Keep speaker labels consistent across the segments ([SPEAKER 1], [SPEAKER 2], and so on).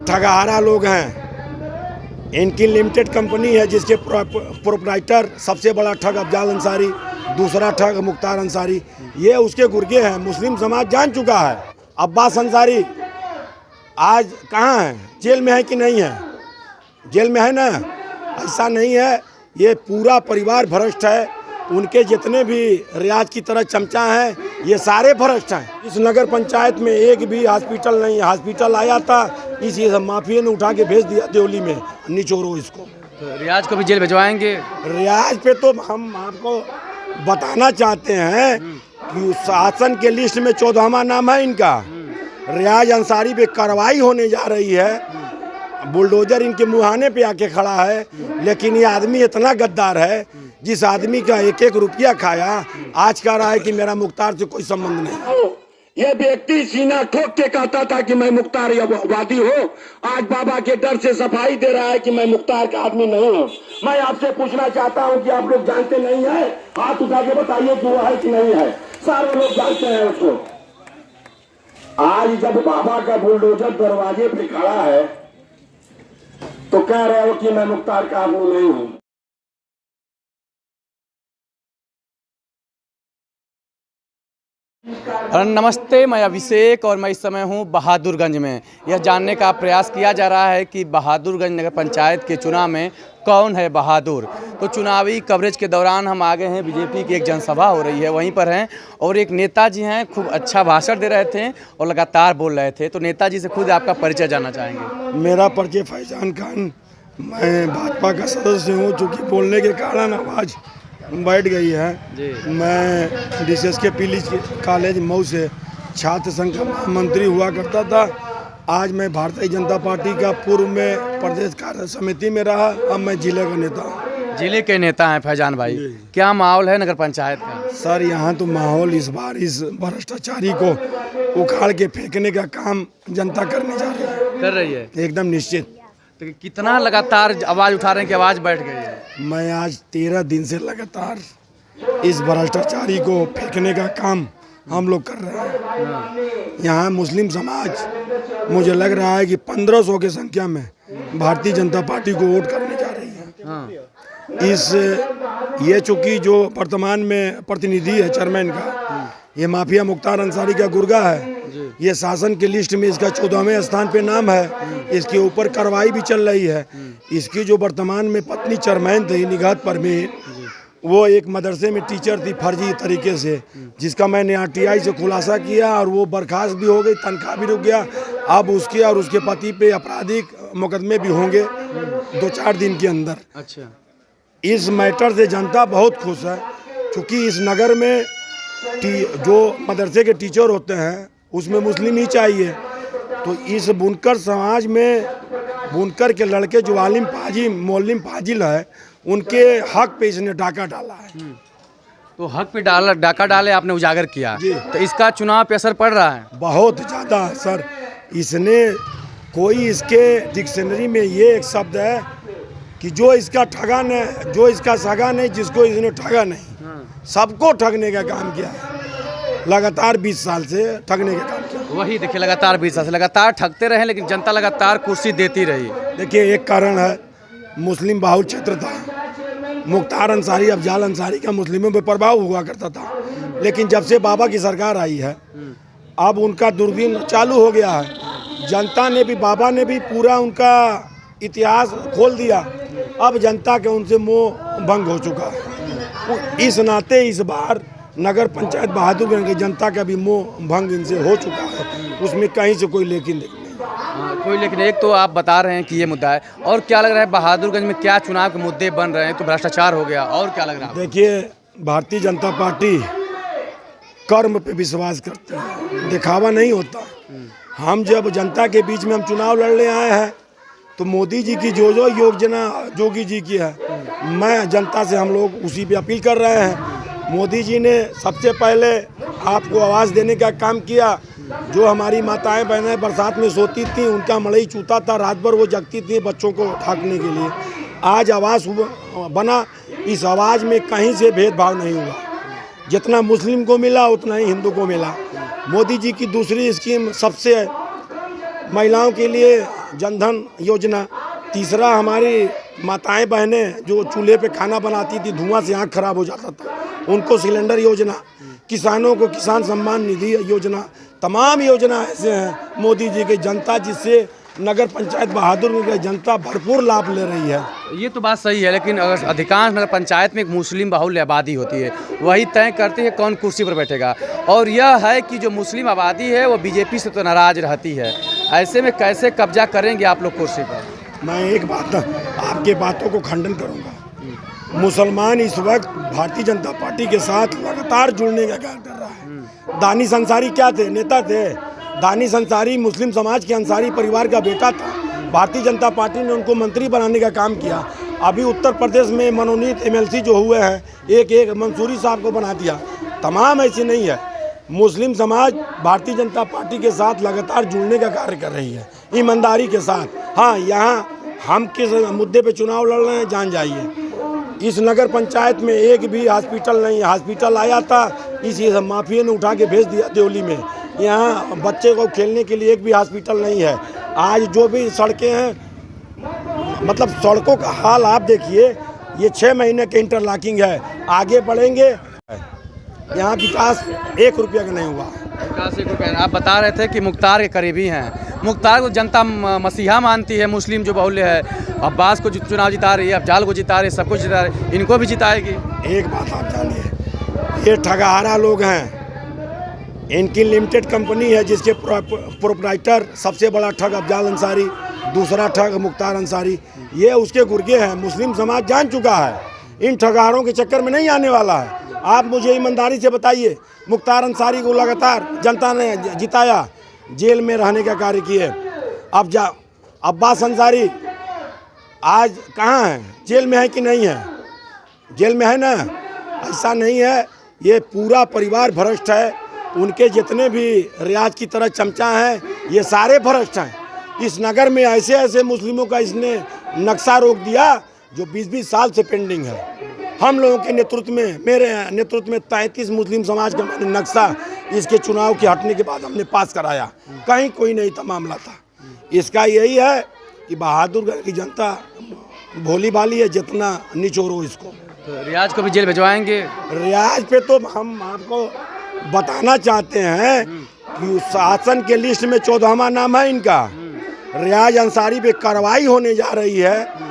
[SPEAKER 1] ठगहारा लोग हैं। इनकी लिमिटेड कंपनी है जिसके प्रोप्राइटर सबसे बड़ा ठग अफजाल अंसारी, दूसरा ठग मुख्तार अंसारी, ये उसके गुर्गे हैं। मुस्लिम समाज जान चुका है। अब्बास अंसारी आज कहाँ है? जेल में है कि नहीं है? जेल में है ना? ऐसा नहीं है, ये पूरा परिवार भ्रष्ट है। उनके जितने भी रियाज की तरह चमचा हैं, ये सारे भ्रष्ट हैं। इस नगर पंचायत में एक भी हॉस्पिटल नहीं है। हॉस्पिटल आया था, इसी माफिया ने उठा के भेज दिया देवली में, निचोड़ो इसको।
[SPEAKER 2] तो रियाज को भी जेल भिजवाएंगे?
[SPEAKER 1] रियाज पे तो हम आपको बताना चाहते हैं कि शासन के लिस्ट में 14वां नाम है इनका। रियाज अंसारी पे कार्रवाई होने जा रही है। बुलडोजर इनके मुहाने पे आके खड़ा है, लेकिन ये आदमी इतना गद्दार है, जिस आदमी का एक एक रुपया खाया, आज कह रहा है कि मेरा मुख्तार से कोई संबंध नहीं। ये व्यक्ति सीना ठोक के कहता था कि मैं मुख्तार वादी हूँ, आज बाबा के डर से सफाई दे रहा है कि मैं मुख्तार का आदमी नहीं हूँ। मैं आपसे पूछना चाहता हूँ कि आप लोग जानते नहीं है? हाथ उठा के बताइए कि वो है कि नहीं है। सारे लोग जानते हैं उसको। आज जब बाबा का बुलडोजर दरवाजे पे खड़ा है तो कह रहे हो कि मैं मुख्तार का आदमी नहीं हूँ।
[SPEAKER 2] नमस्ते, मैं अभिषेक और मैं इस समय हूँ बहादुरगंज में। यह जानने का प्रयास किया जा रहा है कि बहादुरगंज नगर पंचायत के चुनाव में कौन है बहादुर। तो चुनावी कवरेज के दौरान हम आ गए हैं। बीजेपी की एक जनसभा हो रही है, वहीं पर हैं और एक नेताजी हैं, खूब अच्छा भाषण दे रहे थे और लगातार बोल रहे थे। तो नेताजी से खुद आपका परिचय जानना चाहेंगे।
[SPEAKER 1] मेरा परिचय फैजान खान, मैं भाजपा का सदस्य हूँ। चूँकि बोलने के कारण आवाज़ बैठ गई है। मैं DCSK पीली कॉलेज मऊ से छात्र संघ का महामंत्री हुआ करता था। आज मैं भारतीय जनता पार्टी का पूर्व में प्रदेश कार्य समिति में रहा। अब मैं जिले का नेता हूँ।
[SPEAKER 2] जिले के नेता हैं फैजान भाई, क्या माहौल है नगर पंचायत का?
[SPEAKER 1] सर, यहाँ तो माहौल इस बार इस भ्रष्टाचारी को उखाड़ के फेंकने का काम जनता करने जा रही है।
[SPEAKER 2] कर रही है
[SPEAKER 1] एकदम निश्चित।
[SPEAKER 2] तो कितना लगातार आवाज़ उठा रहे हैं कि आवाज़ बैठ गई है?
[SPEAKER 1] मैं आज 13 दिन से लगातार इस भ्रष्टाचारी को फेंकने का काम हम लोग कर रहे हैं। यहाँ मुस्लिम समाज मुझे लग रहा है कि 1500 की संख्या में भारतीय जनता पार्टी को वोट करने जा रही है। ये चूँकि जो वर्तमान में प्रतिनिधि है चेयरमैन का, ये माफिया मुख्तार अंसारी का गुर्गा है। ये शासन की लिस्ट में इसका 14वें स्थान पे नाम है। इसके ऊपर कार्रवाई भी चल रही है। इसकी जो वर्तमान में पत्नी चेयरमैन थी निगाहत परवीन, वो एक मदरसे में टीचर थी फर्जी तरीके से, जिसका मैंने RTI से खुलासा किया और वो बर्खास्त भी हो गई, तनख्वाह भी रुक गया। अब उसके और उसके पति पे आपराधिक मुकदमे भी होंगे 2-4 दिन के अंदर।
[SPEAKER 2] अच्छा,
[SPEAKER 1] इस मैटर से जनता बहुत खुश है, क्योंकि इस नगर में जो मदरसे के टीचर होते हैं उसमें मुस्लिम ही चाहिए। तो इस बुनकर समाज में बुनकर के लड़के जो मौलिम फाजिल है, उनके हक पे इसने डाका डाला है।
[SPEAKER 2] तो हक पे डाका डाले आपने उजागर किया, तो इसका चुनाव पे असर पड़ रहा है?
[SPEAKER 1] बहुत ज़्यादा सर। इसने कोई इसके डिक्शनरी में ये एक शब्द है कि जो इसका ठगा नहीं, जो इसका सगा नहीं, जिसको इसने ठगा नहीं, सबको ठगने का काम किया है। लगातार 20 साल से ठगने का काम किया।
[SPEAKER 2] वही देखिए, लगातार 20 साल से लगातार ठगते रहे, लेकिन जनता लगातार कुर्सी देती रही।
[SPEAKER 1] देखिए, एक कारण है मुस्लिम बाहुल क्षेत्र था। मुख्तार अंसारी, अफजाल अंसारी का मुस्लिमों पे प्रभाव हुआ करता था, लेकिन जब से बाबा की सरकार आई है, अब उनका दूरबीन चालू हो गया है। जनता ने भी, बाबा ने भी पूरा उनका इतिहास खोल दिया। अब जनता के उनसे मोह भंग हो चुका है। इस नाते इस बार नगर पंचायत बहादुरगंज की जनता का भी मोह भंग इनसे हो चुका है। उसमें कहीं से कोई लेकिन नहीं।
[SPEAKER 2] कोई लेकिन एक तो आप बता रहे हैं कि ये मुद्दा है, और क्या लग रहा है बहादुरगंज में क्या चुनाव के मुद्दे बन रहे हैं? तो भ्रष्टाचार हो गया, और क्या लग रहा है?
[SPEAKER 1] देखिए, भारतीय जनता पार्टी कर्म पे विश्वास करती है, दिखावा नहीं होता। हम जब जनता के बीच में हम चुनाव लड़ने आए हैं, तो मोदी जी की जो योजना जोगी जी की है, मैं जनता से हम लोग उसी पे अपील कर रहे हैं। मोदी जी ने सबसे पहले आपको आवाज़ देने का काम किया। जो हमारी माताएं बहनें बरसात में सोती थी, उनका मड़ई चूता था, रात भर वो जगती थी बच्चों को ढांकने के लिए। आज आवाज़ बना। इस आवाज़ में कहीं से भेदभाव नहीं हुआ। जितना मुस्लिम को मिला उतना ही हिंदू को मिला। मोदी जी की दूसरी स्कीम सबसे महिलाओं के लिए जनधन योजना, तीसरा हमारी माताएं बहनें जो चूल्हे पे खाना बनाती थी, धुआं से आँख खराब हो जाता था, उनको सिलेंडर योजना, किसानों को किसान सम्मान निधि योजना, तमाम योजना ऐसे हैं मोदी जी की, जनता जिससे नगर पंचायत बहादुरगंज की जनता भरपूर लाभ ले रही है।
[SPEAKER 2] ये तो बात सही है, लेकिन अगर अधिकांश नगर पंचायत में एक मुस्लिम बाहुल्य आबादी होती है, वही तय करती है कौन कुर्सी पर बैठेगा। और यह है कि जो मुस्लिम आबादी है वो बीजेपी से तो नाराज रहती है, ऐसे में कैसे कब्जा करेंगे आप लोग कुर्सी पर?
[SPEAKER 1] मैं एक बात आपके बातों को खंडन करूंगा। मुसलमान इस वक्त भारतीय जनता पार्टी के साथ लगातार जुड़ने का कार्य कर रहा है। दानिश अंसारी क्या थे? नेता थे। दानिश अंसारी मुस्लिम समाज के अंसारी परिवार का बेटा था। भारतीय जनता पार्टी ने उनको मंत्री बनाने का काम किया। अभी उत्तर प्रदेश में मनोनीत एमएलसी जो हुए हैं, एक मंसूरी साहब को बना दिया। तमाम ऐसी नहीं है। मुस्लिम समाज भारतीय जनता पार्टी के साथ लगातार जुड़ने का कार्य कर रही है, ईमानदारी के साथ। हाँ, यहाँ हम किस मुद्दे पे चुनाव लड़ रहे हैं जान जाइए। इस नगर पंचायत में एक भी हॉस्पिटल नहीं है। हॉस्पिटल आया था, इसी माफिया ने उठा के भेज दिया देवली में। यहाँ बच्चे को खेलने के लिए एक भी हॉस्पिटल नहीं है। आज जो भी सड़कें हैं, मतलब सड़कों का हाल आप देखिए। ये 6 महीने के इंटरलॉकिंग है, आगे बढ़ेंगे। यहाँ विकास 1 रुपया का नहीं हुआ।
[SPEAKER 2] विकास 1 रुपया। आप बता रहे थे कि मुख्तार के करीबी हैं। मुख्तार को जनता मसीहा मानती है, मुस्लिम जो बाहुल्य है। अब्बास को चुनाव जिता रही है, अफजाल को जिता रही है, सबको जिता रही है, इनको भी जिताएगी।
[SPEAKER 1] एक बात आप जानिए, ये ठगहारा लोग हैं। इनकी लिमिटेड कंपनी है जिसके प्रोप्राइटर सबसे बड़ा ठग अफजाल अंसारी, दूसरा ठग मुख्तार अंसारी। ये उसके गुर्गे हैं। मुस्लिम समाज जान चुका है, इन ठगहारों के चक्कर में नहीं आने वाला है। आप मुझे ईमानदारी से बताइए, मुख्तार अंसारी को लगातार जनता ने जिताया, जेल में रहने का कार्य किए। अब अब्बास अंसारी आज कहाँ है? जेल में है कि नहीं है? जेल में है ना? ऐसा नहीं है, ये पूरा परिवार भ्रष्ट है। उनके जितने भी रियाज की तरह चमचा हैं, ये सारे भ्रष्ट हैं। इस नगर में ऐसे ऐसे मुस्लिमों का इसने नक्शा रोक दिया जो 20-20 साल से पेंडिंग है। हम लोगों के नेतृत्व में, मेरे नेतृत्व में 33 मुस्लिम समाज का मैंने नक्शा इसके चुनाव के हटने के बाद हमने पास कराया। कहीं कोई नहीं था मामला था। इसका यही है कि बहादुरगढ़ की जनता भोली भाली है, जितना निचोड़ो इसको।
[SPEAKER 2] तो रियाज को भी जेल भिजवाएंगे?
[SPEAKER 1] रियाज पे तो हम आपको बताना चाहते हैं कि शासन के लिस्ट में 14वां नाम है इनका। रियाज अंसारी पे कार्रवाई होने जा रही है।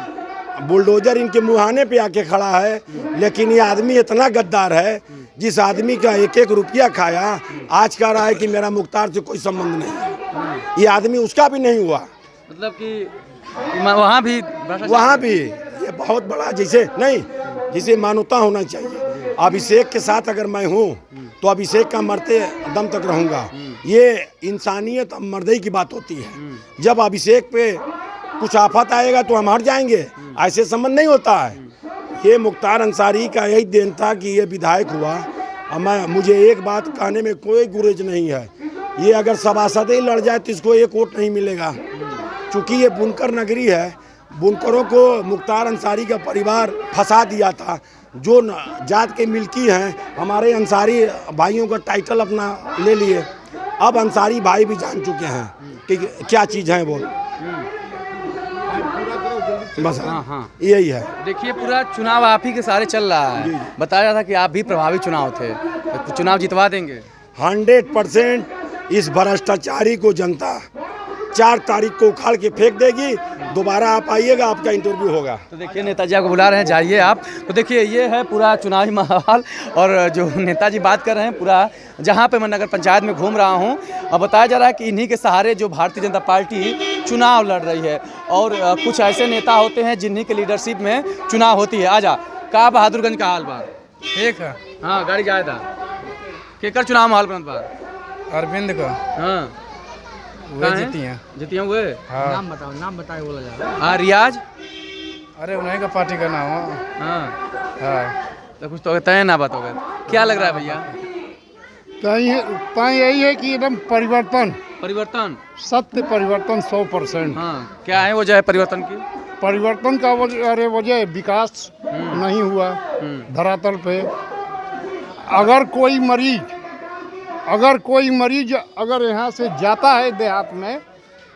[SPEAKER 1] बुलडोजर इनके मुहाने पे आके खड़ा है। लेकिन ये आदमी इतना गद्दार है, जिस आदमी का 1-1 रुपया खाया, आज कह रहा है कि मेरा मुख्तार से कोई संबंध नहीं है। ये आदमी उसका भी नहीं हुआ।
[SPEAKER 2] मतलब कि वहाँ भी
[SPEAKER 1] ये बहुत बड़ा जिसे मानवता होना चाहिए। अभिषेक के साथ अगर मैं हूँ तो अभिषेक का मरते दम तक रहूँगा। ये इंसानियत मर्दई की बात होती है। जब अभिषेक पे कुछ आफत आएगा तो हम हट जाएंगे, ऐसे संबंध नहीं होता है। ये मुख्तार अंसारी का यही देन था कि ये विधायक हुआ। मुझे एक बात कहने में कोई गुरेज नहीं है, ये अगर सभासद ही लड़ जाए तो इसको 1 वोट नहीं मिलेगा। चूँकि ये बुनकर नगरी है, बुनकरों को मुख्तार अंसारी का परिवार फंसा दिया था। जो जात के मिल्की हैं, हमारे अंसारी भाइयों का टाइटल अपना ले लिए। अब अंसारी भाई भी जान चुके हैं कि क्या चीज़ है वो। बस हाँ, यही है।
[SPEAKER 2] देखिए, पूरा चुनाव आप ही के सारे चल रहा है। बताया था कि आप भी प्रभावी चुनाव थे, तो चुनाव जितवा देंगे?
[SPEAKER 1] 100% इस भ्रष्टाचारी को जनता 4 तारीख को उखाड़ के फेंक देगी। दोबारा आप आइएगा, आपका इंटरव्यू होगा। तो
[SPEAKER 2] देखिए, नेताजी आपको बुला रहे हैं, जाइए आप। तो देखिए, ये है पूरा चुनावी माहौल। और जो नेताजी बात कर रहे हैं, पूरा जहाँ पे मैं नगर पंचायत में घूम रहा हूँ, और बताया जा रहा है कि इन्हीं के सहारे जो भारतीय जनता पार्टी चुनाव लड़ रही है। और कुछ ऐसे नेता होते हैं जिन्हीं के लीडरशिप में चुनाव होती है। आजा का बहादुरगंज का हाल बार
[SPEAKER 3] ठीक है।
[SPEAKER 2] हाँ, गाड़ी जाए था केकर चुनाव में हाल बनत बार?
[SPEAKER 3] अरविंद का।
[SPEAKER 2] हाँ,
[SPEAKER 3] वे जीती हैं
[SPEAKER 2] हुए।
[SPEAKER 3] हाँ।
[SPEAKER 2] नाम बताए बोला जा। हाँ, रियाज?
[SPEAKER 3] अरे उन्हीं का पार्टी का नाम है।
[SPEAKER 2] हाँ, तो कुछ तो तय ना बात होगा। क्या लग रहा है भैया?
[SPEAKER 3] तय यही है कि एकदम परिवर्तन,
[SPEAKER 2] सत्य
[SPEAKER 3] परिवर्तन 100%।
[SPEAKER 2] हाँ, क्या है वजह है परिवर्तन की?
[SPEAKER 3] परिवर्तन का वजह विकास नहीं हुआ धरातल पे। अगर कोई मरीज अगर यहाँ से जाता है देहात में,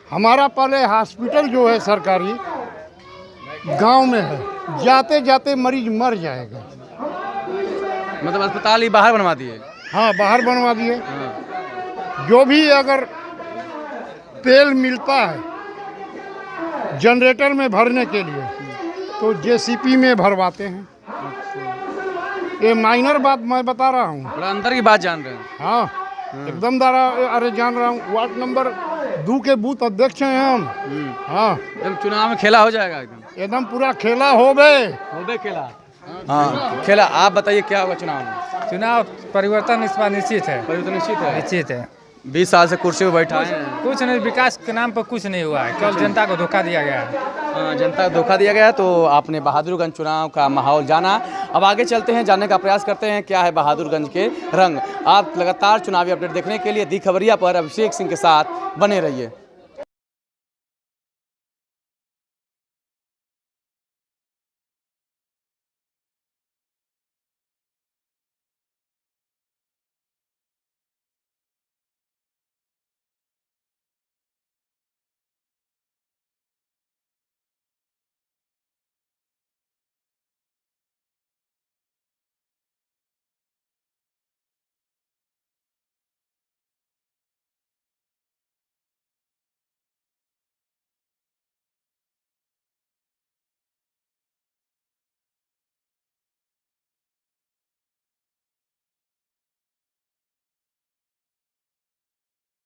[SPEAKER 3] हमारा पहले हॉस्पिटल जो है सरकारी गांव में है, जाते जाते मरीज मर जाएगा।
[SPEAKER 2] मतलब अस्पताल ही बाहर बनवा दिए।
[SPEAKER 3] हाँ, बाहर बनवा दिए। जो भी अगर तेल मिलता है जनरेटर में भरने के लिए तो जेसीपी में भरवाते हैं। ये माइनर बात मैं बता रहा हूँ।
[SPEAKER 2] थोड़ा अंदर की बात जान रहे हैं।
[SPEAKER 3] हाँ, एकदम अरे जान रहा हूँ। वार्ड नंबर 2 के बूथ अध्यक्ष हैं हम। हाँ,
[SPEAKER 2] एकदम चुनाव में खेला हो जाएगा
[SPEAKER 3] एकदम पूरा खेला हो गए।
[SPEAKER 2] खेला। हाँ खेला। आप बताइए क्या होगा चुनाव में?
[SPEAKER 4] चुनाव परिवर्तन इस बार निश्चित है।
[SPEAKER 2] परिवर्तन निश्चित है।
[SPEAKER 4] निश्चित है।
[SPEAKER 2] 20 साल से कुर्सी पर बैठा है।
[SPEAKER 4] कुछ नहीं, विकास के नाम पर कुछ नहीं हुआ है, केवल जनता को धोखा दिया गया है।
[SPEAKER 2] जनता को धोखा दिया गया। तो आपने बहादुरगंज चुनाव का माहौल जाना। अब आगे चलते हैं, जानने का प्रयास करते हैं क्या है बहादुरगंज के रंग। आप लगातार चुनावी अपडेट देखने के लिए दी खबरिया पर अभिषेक सिंह के साथ बने रहिए।